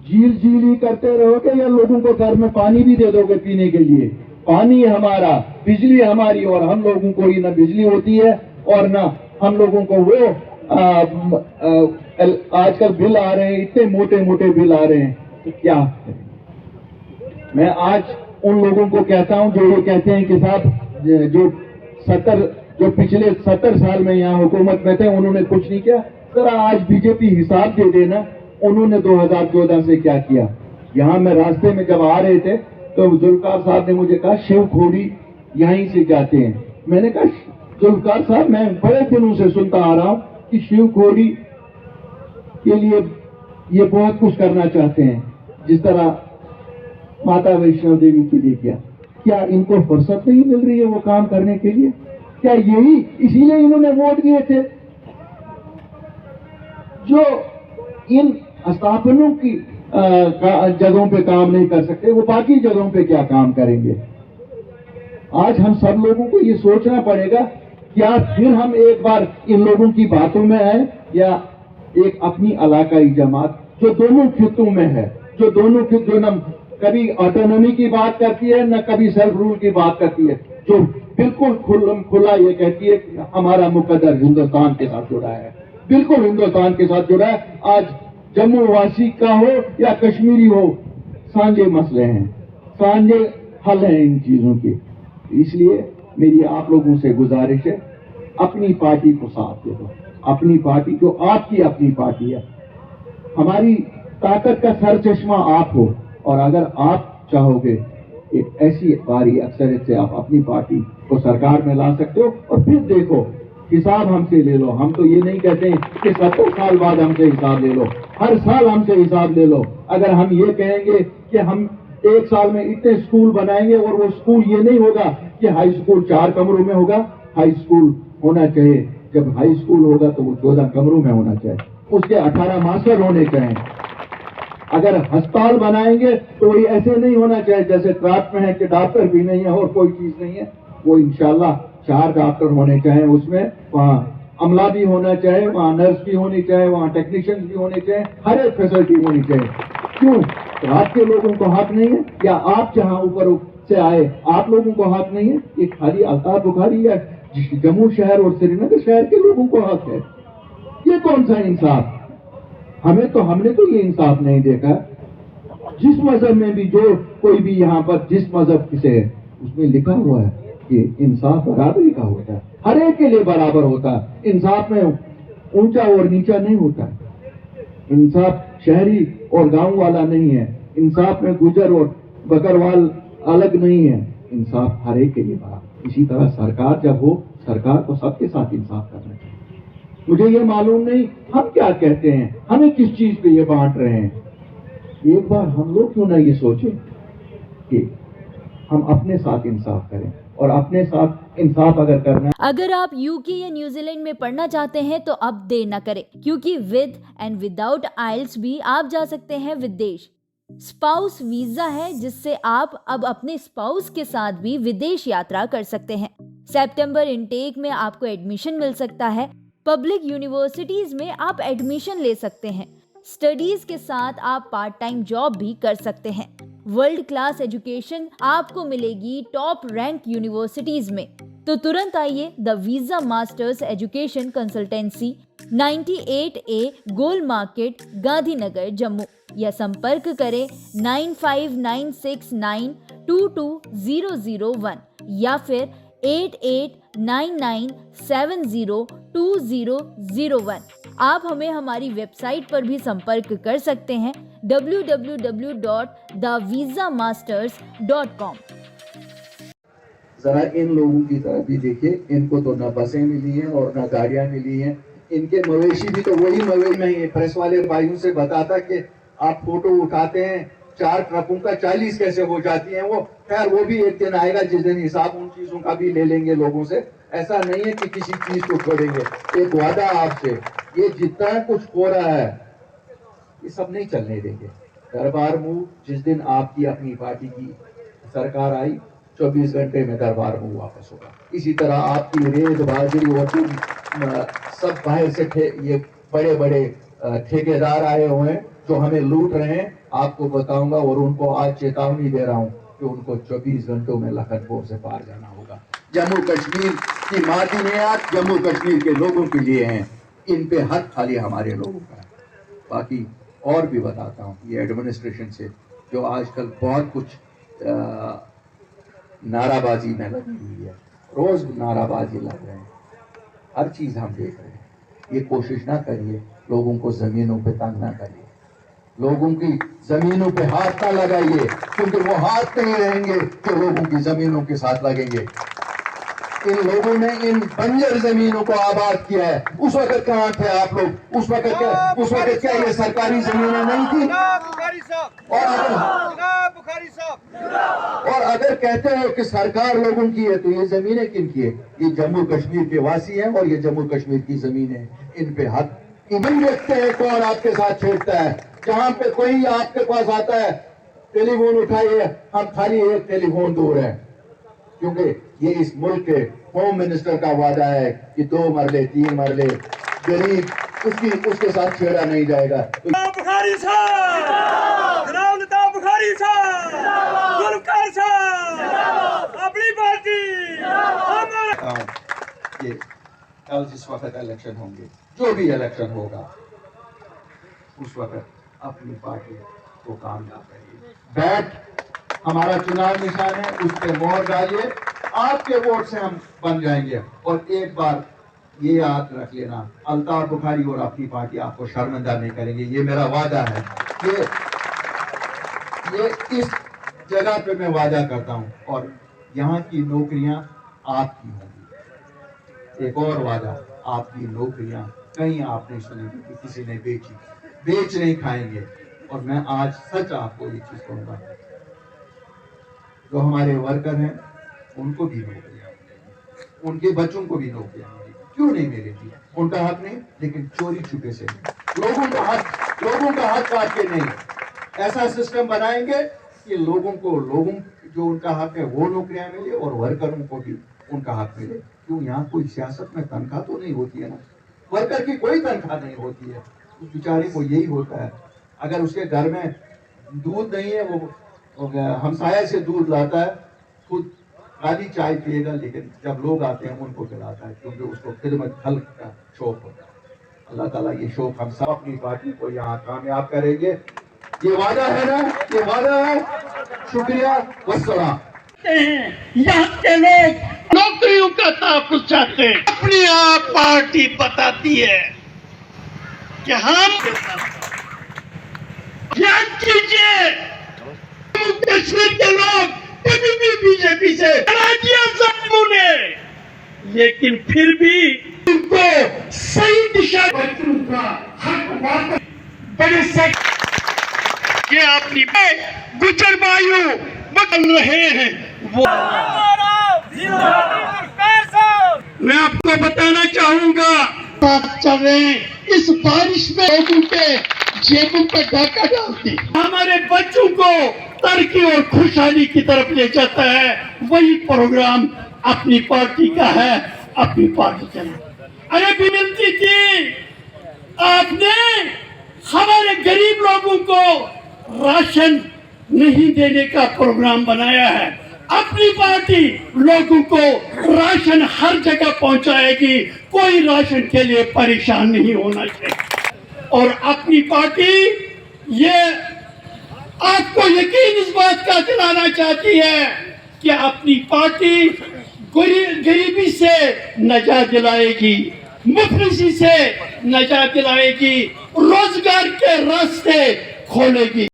झील ही करते रहोगे या लोगों को घर में पानी भी दे दोगे पीने के लिए? पानी हमारा, बिजली हमारी, और हम लोगों को ही ना बिजली होती है और ना हम लोगों को वो आजकल बिल आ रहे हैं, इतने मोटे मोटे बिल आ रहे हैं, तो क्या करें? मैं आज उन लोगों को कहता हूं जो ये कहते हैं कि साहब जो पिछले 70 साल में यहाँ हुकूमत में थे उन्होंने कुछ नहीं किया, जरा आज बीजेपी हिसाब दे देना उन्होंने 2014 से क्या किया। यहाँ मैं रास्ते में जब आ रहे थे तो जुल्फकार साहब ने मुझे कहा शिवखोड़ी यहीं से जाते हैं। मैंने कहा जुल्फकार साहब मैं बड़े दिनों से सुनता आ रहा हूँ कि शिवखोड़ी के लिए ये बहुत कुछ करना चाहते हैं, जिस तरह माता वैष्णो देवी के लिए किया। क्या इनको फुर्सत नहीं मिल रही है वो काम करने के लिए? क्या यही इसीलिए इन्होंने वोट दिए थे? जो इन स्थापनों की जगहों पे काम नहीं कर सकते वो बाकी जगहों पे क्या काम करेंगे? आज हम सब लोगों को ये सोचना पड़ेगा, क्या फिर हम एक बार इन लोगों की बातों में आए या एक अपनी इलाकाई जमात जो दोनों खित्तों में है, जो दोनों खित्तों न कभी ऑटोनॉमी की बात करती है न कभी सेल्फ रूल की बात करती है, जो बिल्कुल खुला ये कहती है कि हमारा मुकद्दर हिंदुस्तान के साथ जुड़ा है, बिल्कुल हिंदुस्तान के साथ जुड़ा है। आज जम्मू वासी का हो या कश्मीरी हो, सांझे मसले हैं, सांझे हल हैं इन चीजों के। इसलिए मेरी आप लोगों से गुजारिश है, अपनी पार्टी को साथ दे दो, अपनी पार्टी जो आपकी अपनी पार्टी है। हमारी ताकत का सर चश्मा आप हो, और अगर आप चाहोगे एक ऐसी भारी अक्सरियत से आप अपनी पार्टी को सरकार में ला सकते हो, और फिर देखो हिसाब हमसे ले लो। हम तो ये नहीं कहते कि 70 साल बाद हमसे हिसाब ले लो, हर साल हमसे हिसाब ले लो। अगर हम ये कहेंगे कि हम एक साल में इतने स्कूल बनाएंगे, और वो स्कूल ये नहीं होगा कि हाई स्कूल 4 कमरों में होगा, हाई स्कूल होना चाहिए, जब हाई स्कूल होगा तो वो 14 कमरों में होना चाहिए, उसके 18 मास्टर होने चाहिए। अगर अस्पताल बनाएंगे तो ये ऐसे नहीं होना चाहिए जैसे ट्रैप में है कि डॉक्टर भी नहीं है और कोई चीज नहीं है। वो इंशाल्लाह 4 डॉक्टर होने चाहिए, उसमें वहाँ अमला भी होना चाहिए, वहाँ नर्स भी होनी चाहिए, वहाँ टेक्नीशियंस भी होने चाहिए, हर एक फैसिलिटी होनी चाहिए। क्यों? रात के लोगों को हक नहीं है? या आप जहाँ ऊपर से आए आप लोगों को हक नहीं है? ये खाली अल्ताफ बुखारी या जम्मू शहर और श्रीनगर शहर के लोगों को हक है? ये कौन सा इंसाफ? हमने तो ये इंसाफ नहीं देखा। जिस मजहब में भी जो कोई भी यहाँ पर जिस मजहब से है उसमें लिखा हुआ है कि इंसाफ बराबरी का होता है, हर एक के लिए बराबर होता है। इंसाफ में ऊंचा और नीचा नहीं होता है, इंसाफ शहरी और गांव वाला नहीं है, इंसाफ में गुजर और बकरवाल अलग नहीं है, इंसाफ हर एक के लिए बराबर। इसी तरह सरकार जब हो, सरकार को सबके साथ इंसाफ करना चाहिए। मुझे ये मालूम नहीं हम क्या कहते हैं, हमें किस चीज पे ये बांट रहे हैं। एक बार हम लोग क्यों ना ये सोचें कि हम अपने साथ इंसाफ करें, और अपने साथ इंसाफ अगर करना। अगर आप यूके या न्यूजीलैंड में पढ़ना चाहते हैं तो अब देर न करें, क्योंकि विद एंड विदाउट आइल्स भी आप जा सकते हैं विदेश। स्पाउस वीजा है जिससे आप अब अपने स्पाउस के साथ भी विदेश यात्रा कर सकते हैं। सितंबर इनटेक में आपको एडमिशन मिल सकता है। पब्लिक यूनिवर्सिटीज में आप एडमिशन ले सकते हैं। स्टडीज के साथ आप पार्ट टाइम जॉब भी कर सकते हैं। वर्ल्ड क्लास एजुकेशन आपको मिलेगी टॉप रैंक यूनिवर्सिटीज में। तो तुरंत आइए the visa masters education consultancy 98A goal market Gandhinagar Jammu, या संपर्क करें 9596922001 या फिर 8899702001। आप हमें हमारी वेबसाइट पर भी संपर्क कर सकते हैं www.thevisamasters.com। जरा इन लोगों की तरफ भी देखिए, इनको तो न बसें मिली हैं और न गाड़ियां मिली हैं। इनके मवेशी भी तो वही मवेशी में प्रेस वाले भाइयों से बताता कि आप फोटो उठाते हैं 4 ट्रकों का 40 कैसे हो जाती हैं वो। खैर वो भी एक दिन आएगा जिस दिन हिसाब उन चीजों का भी ले लेंगे लोगों से। ऐसा नहीं है कि किसी चीज को छोड़ेंगे। एक वादा आपसे, ये जितना कुछ हो रहा है ये सब नहीं चलने देंगे। दरबार मूव जिस दिन आपकी अपनी पार्टी की सरकार आई 24 घंटे में दरबार मूव वापस होगा। इसी तरह आपकी रेत बाजरी और सब बाहर से ये बड़े बड़े ठेकेदार आए हुए हैं, جو ہمیں لوٹ رہے ہیں آپ کو بتاؤں گا اور ان کو آج چیتاونی دے رہا ہوں کہ ان کو 24 گھنٹوں میں لکھن پور سے پار جانا ہوگا. جموں کشمیر کی معدنیات جموں کشمیر کے لوگوں کے لیے ہیں, ان پہ حق خالی ہمارے لوگوں کا ہے. باقی اور بھی بتاتا ہوں, یہ ایڈمنسٹریشن سے جو آج کل بہت کچھ نعرہ بازی میں لگی ہوئی ہے, روز نعرہ بازی لگ رہے ہیں, ہر چیز ہم دیکھ رہے ہیں. یہ کوشش نہ کریے لوگوں کو زمینوں پہ تنگ نہ کریے, لوگوں کی زمینوں پہ ہاتھ نہ لگائیے, کیونکہ وہ ہاتھ نہیں رہیں گے جو لوگوں کی زمینوں کے ساتھ لگیں گے. ان لوگوں نے ان بنجر زمینوں کو آباد کیا ہے. اس وقت کہاں تھے آپ لوگ؟ اس وقت کیا یہ سرکاری زمینیں نہیں تھی؟ اور اگر کہتے ہو کہ سرکار لوگوں کی ہے تو یہ زمینیں کن کی ہے؟ یہ جموں کشمیر کے واسی ہیں اور یہ جموں کشمیر کی زمینیں ہیں, ان پہ حق نہیں دیکھتے ہیں. کون آپ کے ساتھ چھیڑتا ہے؟ جہاں پہ کوئی آپ کے پاس آتا ہے ٹیلی فون اٹھائیے, ہم خالی ایک ٹیلی فون دور ہیں, کیونکہ یہ اس ملک کے ہوم منسٹر کا وعدہ ہے کہ 2 مرلے 3 مرلے غریب اس کے ساتھ چھیڑا نہیں جائے گا. بخاری صاحب, جناب نتا بخاری صاحب, گلوکار صاحب, اپنی پارٹی یہ کل جس وقت الیکشن ہوں گے, جو بھی الیکشن ہوگا, اس وقت اپنی پارٹی کو کامیاب کریے. بیٹ ہمارا چناؤ نشان ہے, اس پہ مہر ڈالیے, آپ کے ووٹ سے ہم بن جائیں گے. اور ایک بار یہ یاد رکھ لینا, الطاف بخاری اور اپنی پارٹی آپ کو شرمندہ نہیں کریں گے, یہ میرا وعدہ ہے. یہ اس جگہ پہ میں وعدہ کرتا ہوں, اور یہاں کی نوکریاں آپ کی ہوں گی. ایک اور وعدہ, آپ کی نوکریاں کہیں آپ نہیں سنیں گے کہ کسی نے بیچ نہیں کھائیں گے. اور میں آج سچ آپ کو یہ چیز کہوں گا, جو ہمارے ورکر ہیں ان کو بھی نوکریاں, ان کے بچوں کو بھی نوکریاں ملیں. کیوں نہیں ملے گی؟ ان کا حق نہیں, لیکن چوری چھپے سے نہیں. لوگوں کا حق کاٹ کے نہیں. ایسا سسٹم بنائیں گے کہ لوگوں جو ان کا حق ہے وہ نوکریاں ملے, اور ورکروں کو بھی ان کا حق ملے. کیوں یہاں کوئی سیاست میں تنخواہ تو نہیں ہوتی ہے نا, ورکر کی کوئی تنخواہ نہیں ہوتی ہے. اس بیچارے کو یہی ہوتا ہے, اگر اس کے گھر میں دودھ نہیں ہے وہ ہمسایہ سے دودھ لاتا ہے, خود خالی چائے پیے گا, لیکن جب لوگ آتے ہیں ان کو پلاتا ہے, کیونکہ اس کو خدمت خلق کا شوق ہوتا ہے. اللہ تعالیٰ یہ شوق ہم سب اپنی پارٹی کو یہاں کامیاب کریں گے. یہ وعدہ ہے نا, یہ وعدہ ہے. شکریہ, والسلام. یہاں کے لوگ نوکریوں کا تحفظ چاہتے ہیں. اپنی آپ پارٹی بتاتی ہے کہ ہم یاد کیجئے کشمیر کے لوگ کبھی بھی بی جے پی سے ظالموں نے, لیکن پھر بھی ان کو صحیح دشا بچوں کا حق واپس بڑے سے کہ اپنی گجر بھائیوں بدل رہے ہیں. وہ میں آپ کو بتانا چاہوں گا, چل رہے ہیں اس بارش میں لوگوں کے جیبوں پہ ڈاکہ ڈالتی, ہمارے بچوں کو ترقی اور خوشحالی کی طرف لے جاتا ہے. وہی پروگرام اپنی پارٹی کا ہے, اپنی پارٹی چلا. ارے بھی ملتی تھی, آپ نے ہمارے غریب لوگوں کو راشن نہیں دینے کا پروگرام بنایا ہے. اپنی پارٹی لوگوں کو راشن ہر جگہ پہنچائے گی, کوئی راشن کے لیے پریشان نہیں ہونا چاہیے. اور اپنی پارٹی یہ آپ کو یقین اس بات کا دلانا چاہتی ہے کہ اپنی پارٹی غریبی سے نجات دلائے گی, مفلسی سے نجات دلائے گی, روزگار کے راستے کھولے گی.